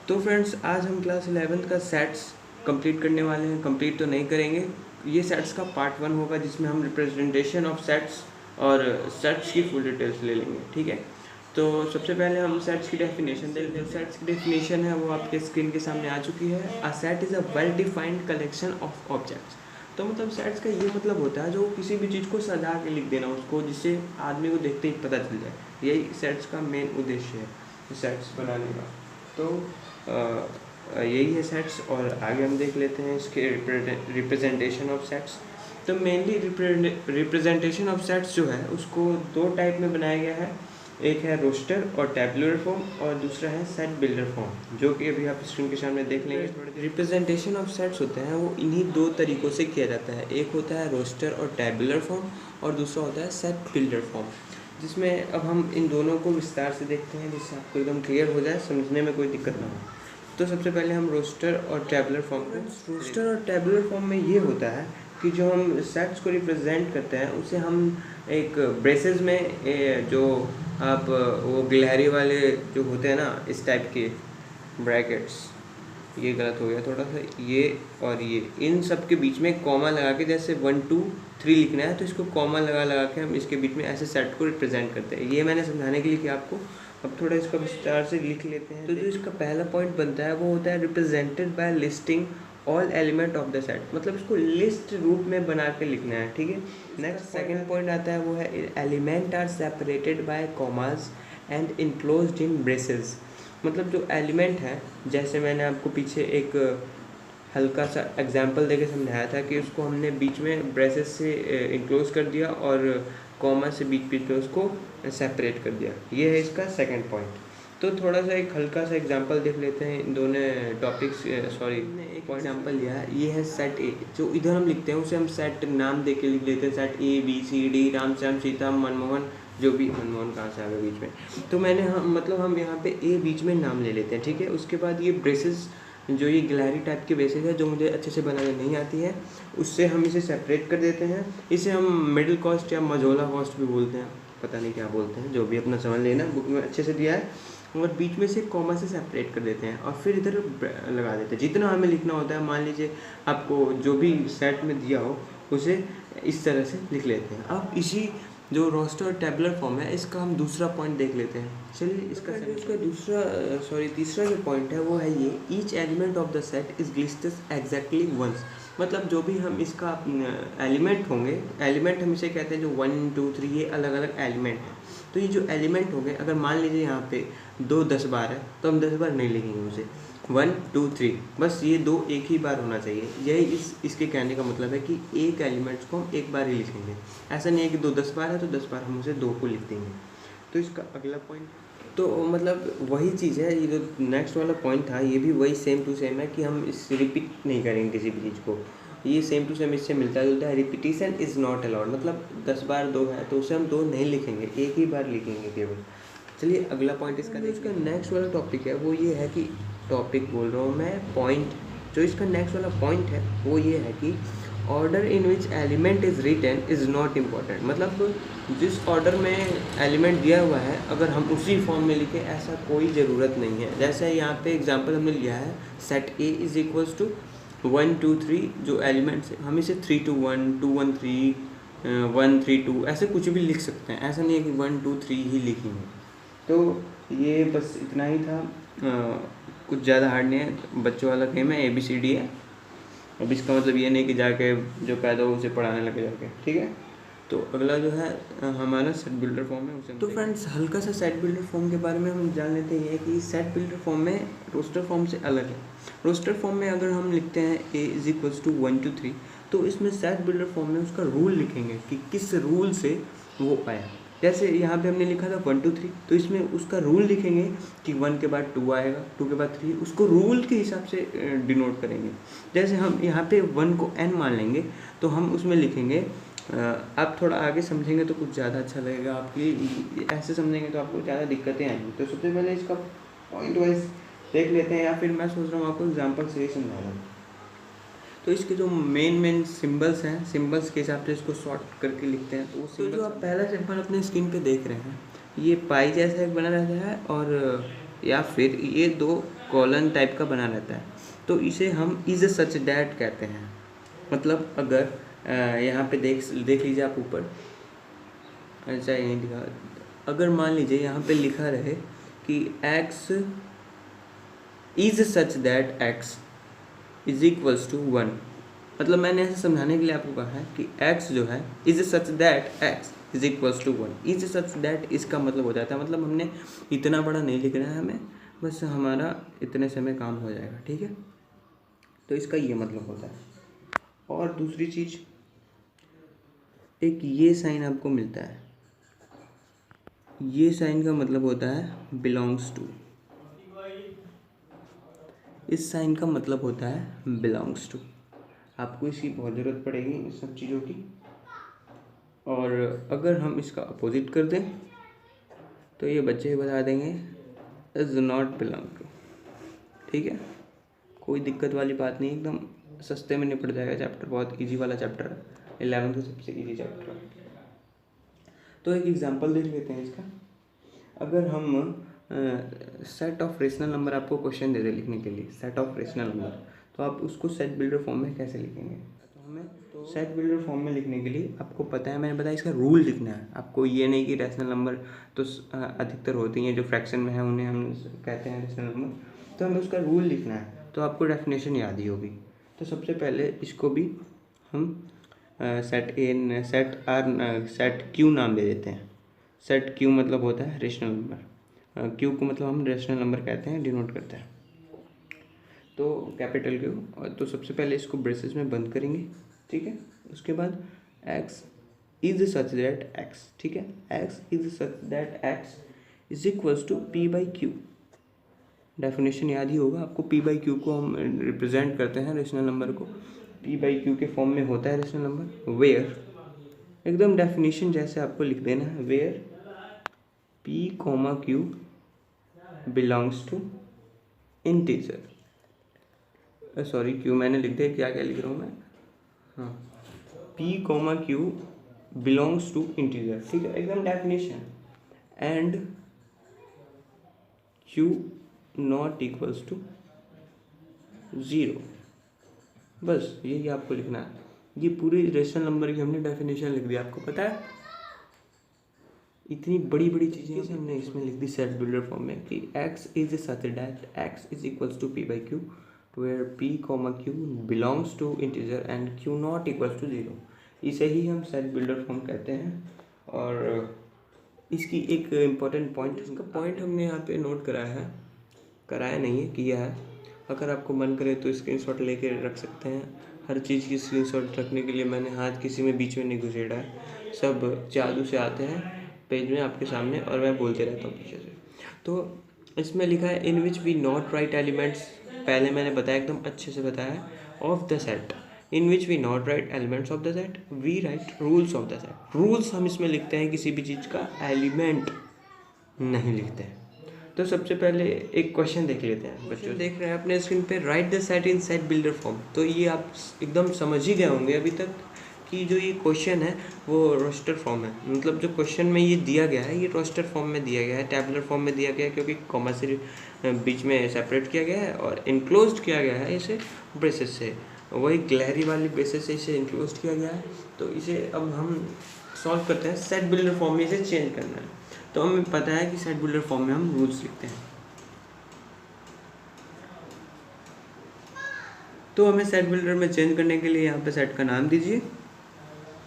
तो फ्रेंड्स आज हम क्लास 11th का सेट्स कंप्लीट करने वाले हैं। कंप्लीट तो नहीं करेंगे, ये सेट्स का पार्ट 1 होगा जिसमें हम रिप्रेजेंटेशन ऑफ सेट्स और सेट्स की फुल डिटेल्स ले लेंगे। ठीक है, तो सबसे पहले हम सेट्स की डेफिनेशन देख लेते हैं। सेट्स की डेफिनेशन है वो आपके स्क्रीन के सामने आ चुकी है। A set is a well defined collection of objects. तो मतलब सेट्स का ये मतलब होता है जो किसी भी चीज़ को सजा के लिख देना उसको, जिससे आदमी को देखते ही पता चल जाए। यही सेट्स का मेन उद्देश्य है सेट्स बनाने का। तो यही है सेट्स, और आगे हम देख लेते हैं इसके रिप्रेजेंटेशन ऑफ सेट्स। तो मेनली रिप्रेजेंटेशन ऑफ सेट्स जो है उसको दो टाइप में बनाया गया है। एक है रोस्टर और टैबुलर फॉर्म, और दूसरा है सेट बिल्डर फॉर्म, जो कि अभी आप स्क्रीन के सामने देख लेंगे। रिप्रेजेंटेशन ऑफ सेट्स होते हैं वो इन्हीं दो तरीक़ों से किया जाता है। एक होता है रोस्टर और टैबुलर फॉर्म, और दूसरा होता है सेट बिल्डर फॉर्म, जिसमें अब हम इन दोनों को विस्तार से देखते हैं जिससे आपको एकदम क्लियर हो जाए, समझने में कोई दिक्कत ना हो। तो सबसे पहले हम रोस्टर और टैबुलर फॉर्म को रोस्टर और टैबुलर फॉर्म में ये होता है कि जो हम सेट्स को रिप्रेजेंट करते हैं उसे हम एक ब्रेसेस में जो आप वो गिलहरी वाले जो होते हैं ना इस टाइप के ब्रैकेट्स, ये गलत हो गया थोड़ा सा, ये और ये इन सब के बीच में कॉमा लगा के, जैसे 1 2 3 लिखना है तो इसको कॉमा लगा के हम इसके बीच में ऐसे सेट को रिप्रेजेंट करते हैं। ये मैंने समझाने के लिए कि आपको। अब थोड़ा इसका विस्तार से लिख लेते हैं। तो जो इसका पहला पॉइंट बनता है वो होता है represented by listing all element of the set, मतलब इसको लिस्ट रूप में बना के लिखना है। ठीक है, नेक्स्ट सेकंड पॉइंट आता है वो है element are separated by commas and enclosed in braces. मतलब जो एलिमेंट है, जैसे मैंने आपको पीछे एक हल्का सा एग्जांपल देके समझाया था कि उसको हमने बीच में ब्रेसेस से इनक्लोज कर दिया और कॉमा से बीच बीच में उसको सेपरेट कर दिया। ये है इसका सेकंड पॉइंट। तो थोड़ा सा एक हल्का सा एग्जांपल देख लेते हैं इन दोनों टॉपिक्स। सॉरी, एक एग्जांपल लिया है, ये है सेट ए। जो इधर हम लिखते हैं उसे हम सेट नाम दे के लिख लेते हैं, set A B C D, Ram Shyam Sita Manmohan, जो भी मनमोहन कहाँ से आ गया बीच में। तो मैंने हम यहाँ पे ए बीच में नाम ले लेते हैं। ठीक है, उसके बाद ये ब्रेसेस, जो ये गिलहरी टाइप की बेसिस है जो मुझे अच्छे से बनाने नहीं आती है, उससे हम इसे सेपरेट कर देते हैं। इसे हम मिडिल कॉस्ट या मझोला कॉस्ट भी बोलते हैं, पता नहीं क्या बोलते हैं, जो भी अपना समझ लेना, बुक में अच्छे से दिया है। और बीच में से कॉमा से सेपरेट कर देते हैं और फिर इधर लगा देते हैं जितना हमें लिखना होता है। मान लीजिए आपको जो भी सेट में दिया हो उसे इस तरह से लिख लेते हैं। अब इसी जो रोस्टर और टैबुलर फॉर्म है इसका हम दूसरा पॉइंट देख लेते हैं। चलिए, इसका तीसरा जो पॉइंट है वो है ये, each element of the set is listed exactly once. मतलब जो भी हम इसका एलिमेंट होंगे, एलिमेंट हम इसे कहते हैं जो 1 2 3 ये अलग अलग एलिमेंट हैं। तो ये जो एलिमेंट होंगे, अगर मान लीजिए यहाँ पे 2 10 बार है तो हम 10 बार नहीं लिखेंगे उसे, 1 2 3, बस ये 2 एक ही बार होना चाहिए। यही इसके कहने का मतलब है कि एक एलिमेंट्स को हम एक बार ही लिखेंगे। ऐसा नहीं है कि 2 10 बार है तो 10 बार हम उसे 2 को लिख देंगे। तो इसका अगला पॉइंट, तो मतलब वही चीज़ है, ये जो नेक्स्ट वाला पॉइंट था ये भी वही सेम टू सेम है कि हम इस रिपीट नहीं करेंगे किसी भी चीज़ को। ये सेम टू सेम इससे मिलता जुलता है। रिपीटिशन इज़ नॉट अलाउड, मतलब 10 बार 2 है तो उसे हम 2 नहीं लिखेंगे, एक ही बार लिखेंगे केवल। चलिए अगला पॉइंट इसका नेक्स्ट वाला टॉपिक है वो ये है कि, टॉपिक बोल रहा हूँ मैं, पॉइंट। जो इसका नेक्स्ट वाला पॉइंट है वो ये है कि order in which element is written is not important. मतलब जिस ऑर्डर में एलिमेंट दिया हुआ है अगर हम उसी फॉर्म में लिखें ऐसा कोई ज़रूरत नहीं है। जैसे यहाँ पे एग्जांपल हमने लिया है, set A is equals to 1 2 3, जो एलिमेंट्स हम इसे 3 2 1 2 1 3 1 3 2 ऐसे कुछ भी लिख सकते हैं। ऐसा नहीं है कि 1 2 3 ही लिखेंगे। तो ये बस इतना ही था, कुछ ज़्यादा हार्ड नहीं है, बच्चों वाला गेम है, ABCD है। अब इसका मतलब ये नहीं कि जाके जो पैदा हो उसे पढ़ाने लगे जाके। ठीक है, तो अगला जो है हमारा सेट बिल्डर फॉर्म है उसे। तो फ्रेंड्स हल्का सा सेट बिल्डर फॉर्म के बारे में हम जान लेते हैं कि सेट बिल्डर फॉर्म में रोस्टर फॉर्म से अलग है। रोस्टर फॉर्म में अगर हम लिखते हैं A इज इक्वल्स टू 1 2 3, तो इसमें सेट बिल्डर फॉर्म में उसका रूल लिखेंगे कि किस रूल से वो आया। जैसे यहाँ पे हमने लिखा था 1 2 3, तो इसमें उसका रूल लिखेंगे कि 1 के बाद 2 आएगा, 2 के बाद 3, उसको रूल के हिसाब से डिनोट करेंगे। जैसे हम यहाँ पे 1 को n मान लेंगे तो हम उसमें लिखेंगे, आप थोड़ा आगे समझेंगे तो कुछ ज़्यादा अच्छा लगेगा आपके लिए, ऐसे समझेंगे तो आपको ज़्यादा दिक्कतें आएंगी। तो सबसे पहले इसका पॉइंट वाइज देख लेते हैं, या फिर मैं सोच रहा हूँ आपको एग्जाम्पल से ही समझा रहा हूँ। तो इसके जो मेन सिंबल्स हैं, सिंबल्स के हिसाब से इसको शॉर्ट करके लिखते हैं। तो जो आप पहला सिंबल अपने स्क्रीन पे देख रहे हैं, ये पाई जैसा एक बना रहता है और या फिर ये 2 कॉलन टाइप का बना रहता है, तो इसे हम इज सच दैट कहते हैं। मतलब अगर यहाँ पे देख लीजिए आप ऊपर, ऐसा यहीं लिखा, अगर मान लीजिए यहाँ पे लिखा रहे कि x is such that x is equals to 1, मतलब मैंने ऐसे समझाने के लिए आपको कहा है कि x जो है is such that x is equals to 1। Is such that इसका मतलब हो जाता है, मतलब हमने इतना बड़ा नहीं लिखना है हमें, बस हमारा इतने से में काम हो जाएगा, ठीक है। तो इसका ये मतलब होता है। और दूसरी चीज़, एक ये साइन आपको मिलता है, ये साइन का मतलब होता है बिलोंग्स टू। इस साइन का मतलब होता है बिलोंग्स टू। आपको इसकी बहुत ज़रूरत पड़ेगी इन सब चीज़ों की। और अगर हम इसका अपोजिट कर दें तो ये बच्चे बता देंगे इज नॉट बिलोंग टू, ठीक है। कोई दिक्कत वाली बात नहीं, एकदम सस्ते में निपट जाएगा चैप्टर, बहुत इजी वाला चैप्टर है, 11th का सबसे इजी चैप्टर है। तो एक एग्जांपल देख लेते हैं इसका। अगर हम सेट ऑफ रेशनल नंबर आपको क्वेश्चन दे दे लिखने के लिए, सेट ऑफ रेशनल नंबर, तो आप उसको सेट बिल्डर फॉर्म में कैसे लिखेंगे। तो हमें सेट बिल्डर फॉर्म में लिखने के लिए आपको पता है, मैंने बताया इसका रूल लिखना है आपको। ये नहीं कि रेशनल नंबर तो अधिकतर होती हैं जो फ्रैक्शन में है उन्हें हम कहते हैं रेशनल नंबर, तो हमें उसका रूल लिखना है। तो आपको डेफिनेशन याद ही होगी। तो सबसे पहले इसको भी हम सेट क्यू नाम दे देते हैं। सेट क्यू मतलब होता है रेशनल नंबर, क्यू को मतलब हम रेशनल नंबर कहते हैं, डिनोट करते हैं, तो कैपिटल क्यू। और तो सबसे पहले इसको ब्रेसेस में बंद करेंगे, ठीक है। उसके बाद x is such that x, ठीक है, x is such that x is equals to p by q. Definition याद ही होगा आपको, p बाई क्यू को हम रिप्रेजेंट करते हैं रेशनल नंबर को, p बाई क्यू के फॉर्म में होता है रेशनल नंबर। वेयर, एकदम डेफिनेशन जैसे आपको लिख देना है, where p comma q belongs to integer, sorry q मैंने लिख दिया, क्या क्या लिख रहा हूँ मैं, हाँ, p comma q belongs to integer, ठीक है, एकदम definition. And q not equals to 0, बस यही आपको लिखना है। ये पूरे रेशनल नंबर की हमने डेफिनेशन लिख दी, आपको पता है इतनी बड़ी बड़ी चीज़ें हमने इसमें लिख दी सेट बिल्डर फॉर्म में कि x is such that x is equals to p by q, where p comma q belongs to integer and q not equals to 0। इसे ही हम सेट बिल्डर फॉर्म कहते हैं। और इसकी एक इम्पॉर्टेंट पॉइंट, इसका पॉइंट हमने यहाँ पे नोट कराया नहीं है, किया है। अगर आपको मन करे तो स्क्रीनशॉट लेके रख सकते हैं। हर चीज़ की स्क्रीनशॉट रखने के लिए मैंने हाथ किसी में बीच में नहीं घुसेड़ा है, सब जादू से आते हैं पेज में आपके सामने और मैं बोलते रहता हूँ पीछे से। तो इसमें लिखा है in which we not write elements, पहले मैंने बताया एकदम अच्छे से बताया है, of the set. In which we not write elements of the set we write rules of the set. Rules हम इसमें लिखते हैं, किसी भी चीज़ का एलिमेंट नहीं लिखते हैं। तो सबसे पहले एक क्वेश्चन देख लेते हैं। बच्चों देख रहे हैं अपने स्क्रीन पे, right the set in set builder form. तो ये आप एकदम समझ ही गए होंगे अभी तक कि जो ये क्वेश्चन है वो रोस्टर फॉर्म है, मतलब जो क्वेश्चन में ये दिया गया है ये रोस्टर फॉर्म में दिया गया है, टैबुलर फॉर्म में दिया गया है, क्योंकि कॉमा से बीच में सेपरेट किया गया है और इनक्लोज्ड किया गया है इसे ब्रेसेस से, वही ग्लहरी वाली ब्रेसेस से इसे इनक्लोज्ड किया गया है। तो इसे अब हम सॉल्व करते हैं, सेट बिल्डर फॉर्म में इसे चेंज करना है। तो हमें पता है कि सेट बिल्डर फॉर्म में हम रूल्स लिखते हैं। तो हमें सेट बिल्डर में चेंज करने के लिए यहाँ पे सेट का नाम दीजिए,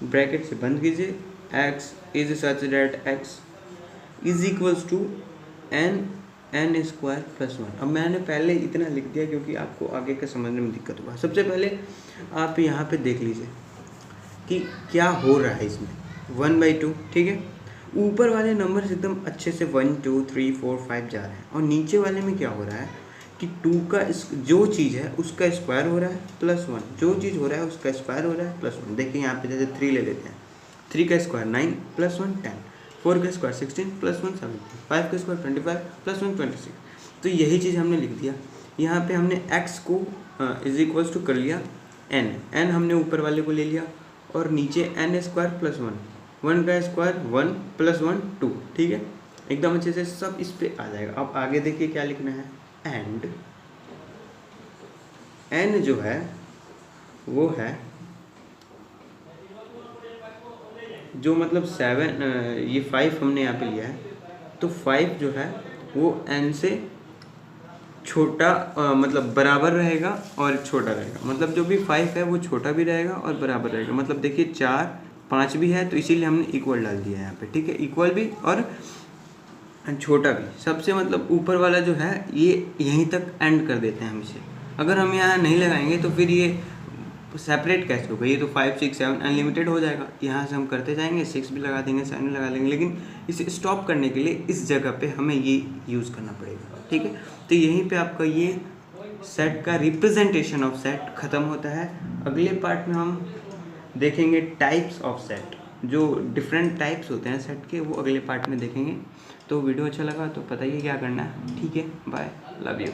ब्रैकेट से बंद कीजिए, x is such that x is equals to n square plus 1। अब मैंने पहले इतना लिख दिया क्योंकि आपको आगे का समझने में दिक्कत होगा। सबसे पहले आप यहाँ पे देख लीजिए कि क्या हो रहा है इसमें, 1/2, ठीक है। ऊपर वाले नंबर एकदम अच्छे से 1 2 3 4 5 जा रहे हैं और नीचे वाले में क्या हो रहा है कि 2 का जो चीज़ है उसका स्क्वायर हो रहा है प्लस 1, जो चीज़ हो रहा है उसका स्क्वायर हो रहा है प्लस 1। देखिए यहाँ पे जैसे 3 ले लेते हैं, 3 का स्क्वायर 9 प्लस 1 10, 4 का स्क्वायर 16 प्लस 1 17, 5 का स्क्वायर 25 प्लस 1 26। तो यही चीज़ हमने लिख दिया। यहाँ पे हमने x को इज इक्वल्स टू कर लिया n हमने ऊपर वाले को ले लिया और नीचे n स्क्वायर प्लस 1, 1 का स्क्वायर 1 प्लस 1 2, ठीक है। एकदम अच्छे से सब इस पे आ जाएगा। अब आगे देखिए क्या लिखना है, एंड एन जो है वो है जो मतलब 7, ये 5 हमने यहाँ पे लिया है, तो 5 जो है वो n से छोटा मतलब बराबर रहेगा और छोटा रहेगा। मतलब जो भी 5 है वो छोटा भी रहेगा और बराबर रहेगा। मतलब देखिए 4 5 भी है तो इसीलिए हमने इक्वल डाल दिया है यहाँ पे, ठीक है। इक्वल भी और छोटा भी, सबसे मतलब ऊपर वाला जो है ये यहीं तक एंड कर देते हैं हम इसे। अगर हम यहाँ नहीं लगाएंगे तो फिर ये सेपरेट कैसे होगा, ये तो 5 6 7 अनलिमिटेड हो जाएगा। यहाँ से हम करते जाएंगे, 6 भी लगा देंगे, 7 भी लगा देंगे, लेकिन इसे स्टॉप करने के लिए इस जगह पे हमें ये यूज़ करना पड़ेगा, ठीक है। तो यहीं पे आपका ये सेट का रिप्रेजेंटेशन ऑफ सेट ख़त्म होता है। अगले पार्ट में हम देखेंगे टाइप्स ऑफ सेट, जो डिफरेंट टाइप्स होते हैं सेट के, वो अगले पार्ट में देखेंगे। तो वीडियो अच्छा लगा तो बताइए क्या करना है, ठीक है। Bye, love you.